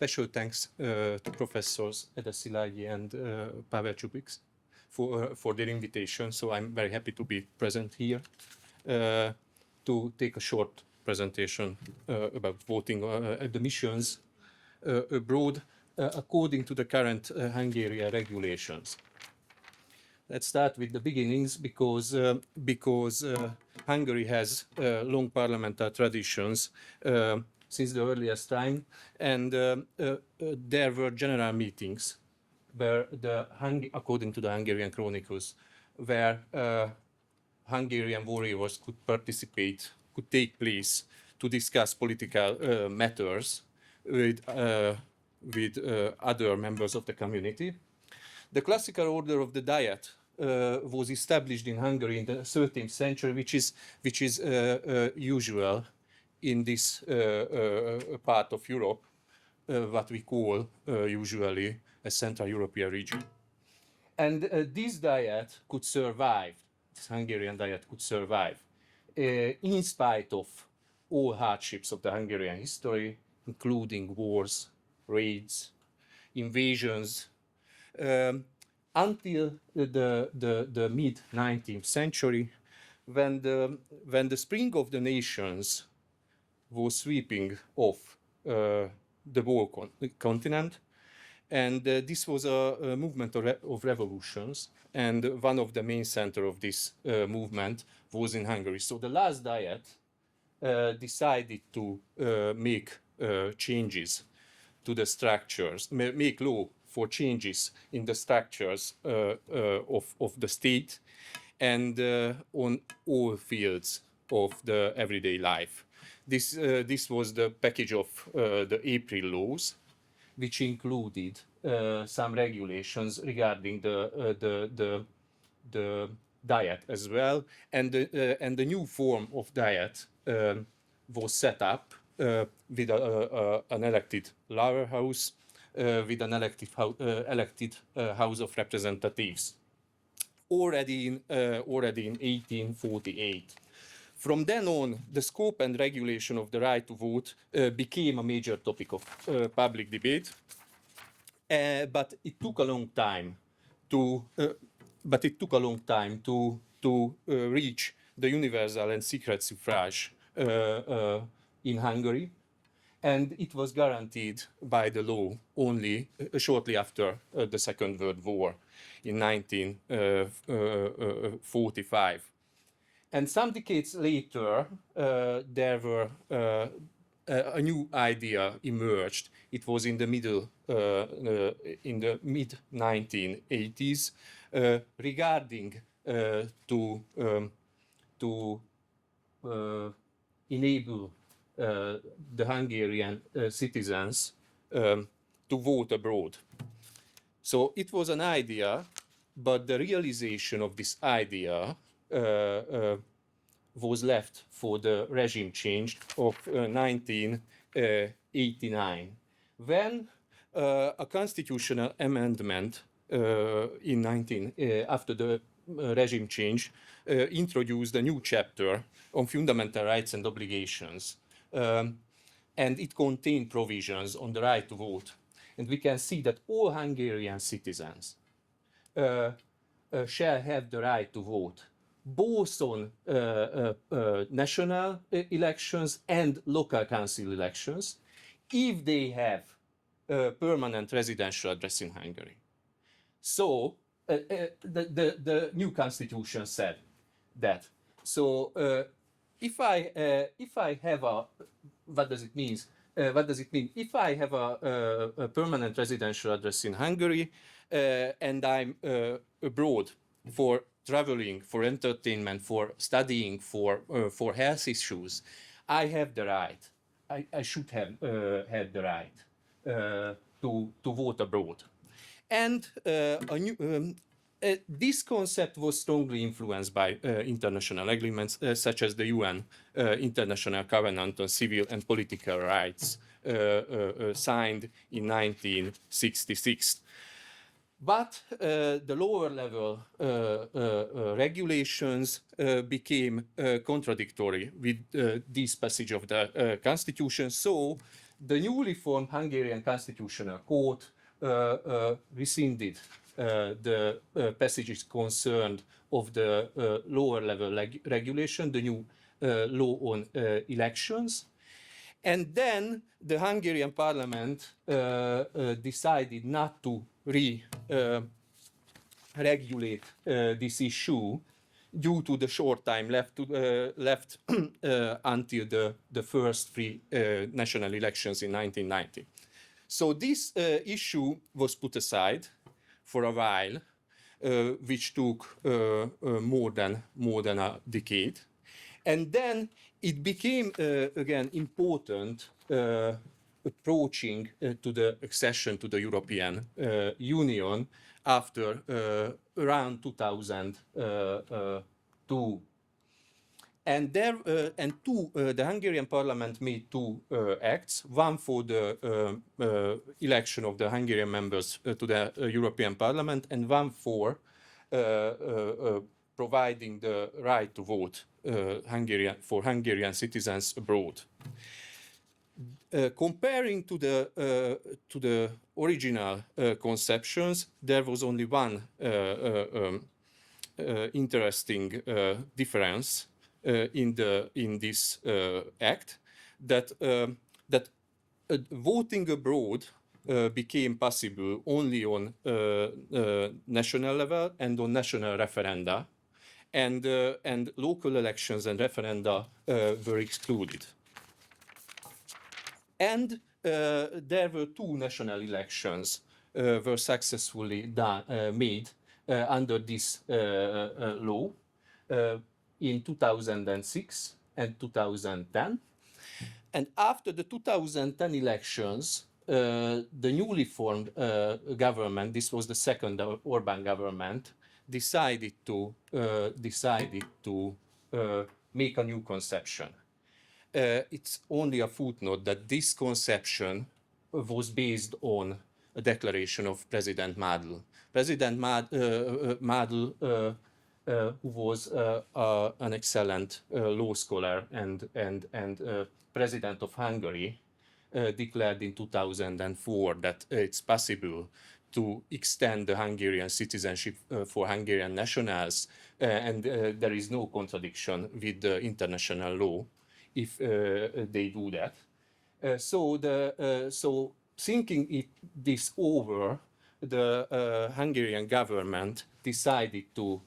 special thanks to Professors Ede Szilágyi and Pavel Csupics for their invitation. So I'm very happy to be present here to take a short presentation about voting at the missions abroad according to the current Hungarian regulations. Let's start with the beginnings because Hungary has long parliamentary traditions since the earliest time, and there were general meetings where according to the Hungarian Chronicles, where Hungarian warriors could participate, could take place to discuss political matters with other members of the community. The classical order of the Diet was established in Hungary in the 13th century, which is usual in this part of Europe, what we call usually a Central European region. And this Diet could survive, this Hungarian Diet could survive, in spite of all hardships of the Hungarian history, including wars, raids, invasions, until the mid-19th century, when the spring of the nations was sweeping off the whole continent, and this was a movement of revolutions, and one of the main center of this movement was in Hungary. So the last Diet decided to make changes to the structures, make law for changes in the structures of the state and on all fields of the everyday life. This was the package of the April laws, which included some regulations regarding the Diet as well, and the new form of Diet was set up with an elected lower house, with an elected House of Representatives, already in 1848. From then on, the scope and regulation of the right to vote became a major topic of public debate, but it took a long time to reach the universal and secret suffrage in Hungary, and it was guaranteed by the law only shortly after the Second World War in 1945. And some decades later, a new idea emerged. It was in the mid-1980s regarding to enable the Hungarian citizens to vote abroad. So it was an idea, but the realization of this idea was left for the regime change of 1989, when a constitutional amendment after the regime change introduced a new chapter on fundamental rights and obligations, and it contained provisions on the right to vote. And we can see that all Hungarian citizens shall have the right to vote, both on national elections and local council elections, if they have a permanent residential address in Hungary. So the new constitution said that. So if I have a, what does it mean? If I have a permanent residential address in Hungary and I'm abroad for traveling, for entertainment, for studying, for health issues, I have the right. I should have had the right to vote abroad. And this concept was strongly influenced by international agreements such as the UN International Covenant on Civil and Political Rights, signed in 1966. But the lower level regulations became contradictory with this passage of the Constitution. So the newly formed Hungarian Constitutional Court rescinded the passages concerned of the lower level regulation, the new law on elections. And then the Hungarian parliament decided not to regulate this issue due to the short time left until the first free national elections in 1990. So this issue was put aside for a while, which took more than a decade. And then it became again important approaching to the accession to the European Union after around 2002. And the Hungarian parliament made two acts, one for the election of the Hungarian members to the European Parliament, and one for providing the right to vote for Hungarian citizens abroad. Comparing to the original conceptions, there was only one interesting difference in this act, that voting abroad became possible only on national level and on national referenda, and local elections and referenda were excluded. And there were two national elections were successfully made under this law in 2006 and 2010. And after the 2010 elections, the newly formed government, this was the second Orbán government, decided to make a new conception. It's only a footnote that this conception was based on a declaration of President Madl. President Madl, who was an excellent law scholar and president of Hungary, declared in 2004 that it's possible to extend the Hungarian citizenship for Hungarian nationals, and there is no contradiction with the international law if they do that. So thinking this over, the Hungarian government decided to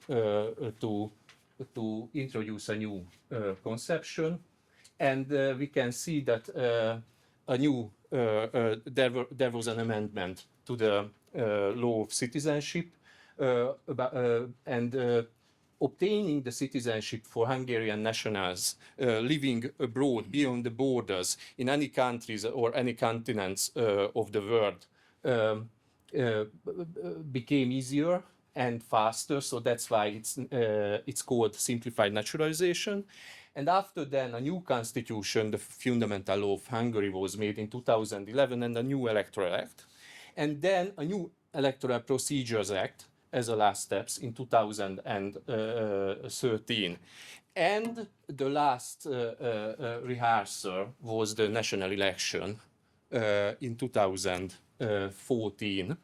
introduce a new conception, and we can see that there was an amendment to the law of citizenship, and obtaining the citizenship for Hungarian nationals living abroad beyond the borders in any countries or any continents of the world became easier and faster, so that's why it's called simplified naturalization. And after then, a new constitution, the Fundamental Law of Hungary, was made in 2011, and a new Electoral Act, and then a new Electoral Procedures Act as a last steps in 2013. And the last rehearsal was the national election in 2014.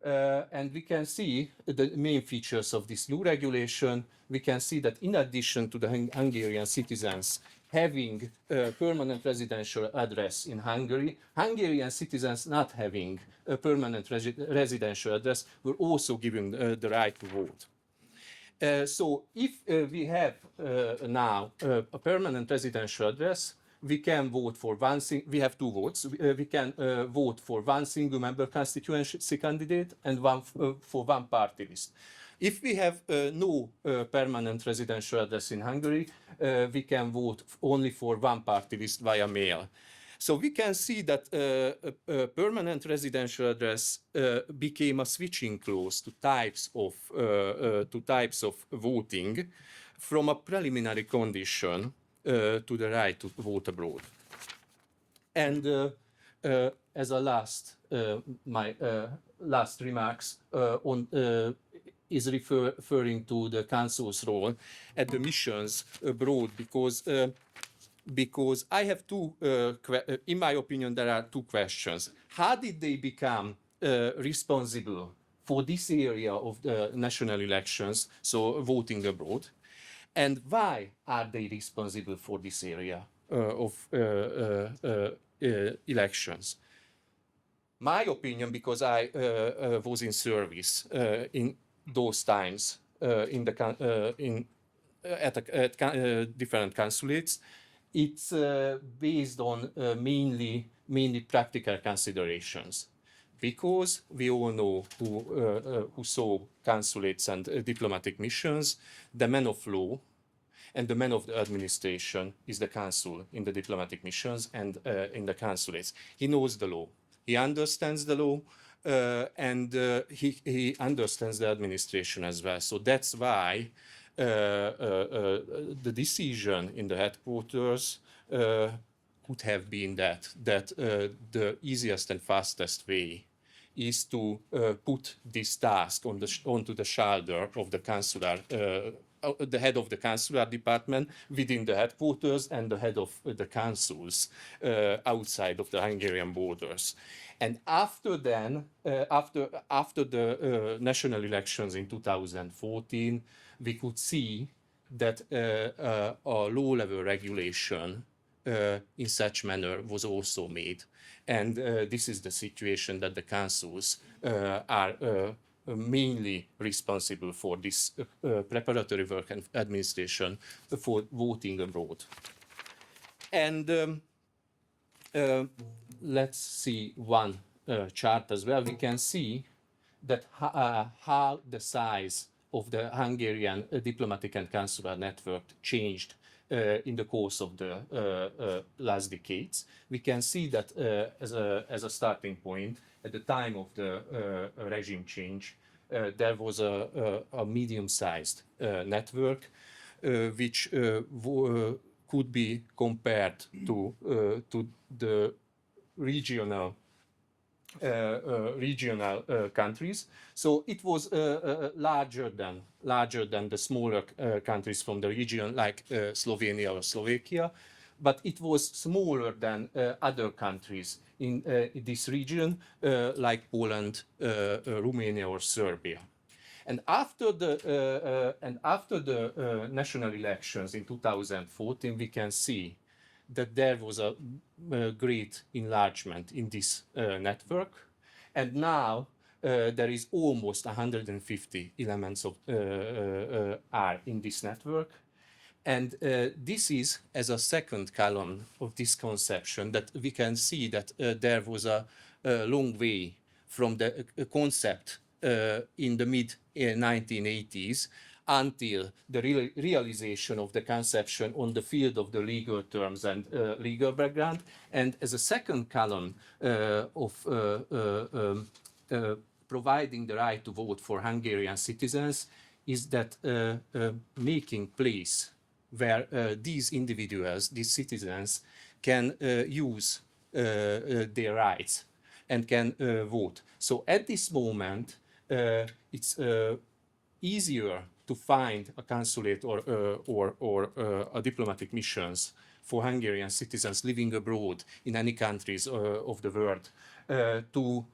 And we can see the main features of this new regulation. We can see that in addition to the Hungarian citizens having a permanent residential address in Hungary, Hungarian citizens not having a permanent residential address were also given the right to vote. So if we have now a permanent residential address, we can vote for one. We have two votes. We can vote for one single member constituency candidate and one for one party list. If we have no permanent residential address in Hungary, we can vote only for one party list via mail. So we can see that a permanent residential address became a switching clause to types of voting from a preliminary condition to the right to vote abroad. And as a last, my last remarks is referring to the Council's role at the missions abroad, because because I have two, in my opinion, there are two questions. How did they become responsible for this area of the national elections, so voting abroad? And why are they responsible for this area of elections? My opinion, because I was in service in those times at different consulates, it's based on mainly practical considerations. Because we all know who saw consulates and diplomatic missions, the man of law and the man of the administration is the consul in the diplomatic missions and in the consulates. He knows the law. He understands the law, and he understands the administration as well. So that's why the decision in the headquarters could have been that the easiest and fastest way is to put this task onto the shoulder of the consular, the head of the consular department within the headquarters and the head of the consuls outside of the Hungarian borders. And after then, after the national elections in 2014, we could see that a low-level regulation in such manner was also made. And this is the situation that the consuls are mainly responsible for this preparatory work and administration for voting abroad. And let's see one chart as well. We can see that how the size of the Hungarian diplomatic and consular network changed in the course of the last decades. We can see that as a starting point, at the time of the regime change, there was a medium-sized network which could be compared to the regional countries. So it was larger than the smaller countries from the region, like Slovenia or Slovakia, but it was smaller than other countries in this region, like Poland, Romania, or Serbia. And after the national elections in 2014, we can see that there was a great enlargement in this network, and now there is almost 150 elements of are in this network. And this is as a second column of this conception that we can see that there was a long way from the concept in the mid-1980s until the realization of the conception on the field of the legal terms and legal background. And as a second column of providing the right to vote for Hungarian citizens is that making place where these individuals, these citizens, can use their rights and can vote. So at this moment, it's easier to find a consulate or a diplomatic missions for Hungarian citizens living abroad in any countries of the world to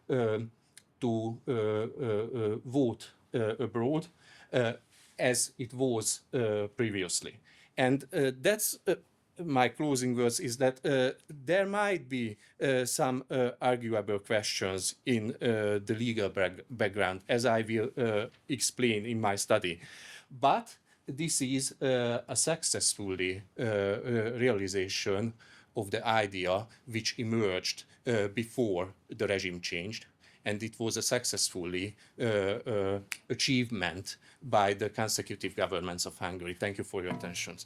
vote abroad as it was previously. And that's my closing words, is that there might be some arguable questions in the legal background, as I will explain in my study. But this is a successfully realization of the idea which emerged before the regime changed. And it was a successfully achievement by the consecutive governments of Hungary. Thank you for your attention.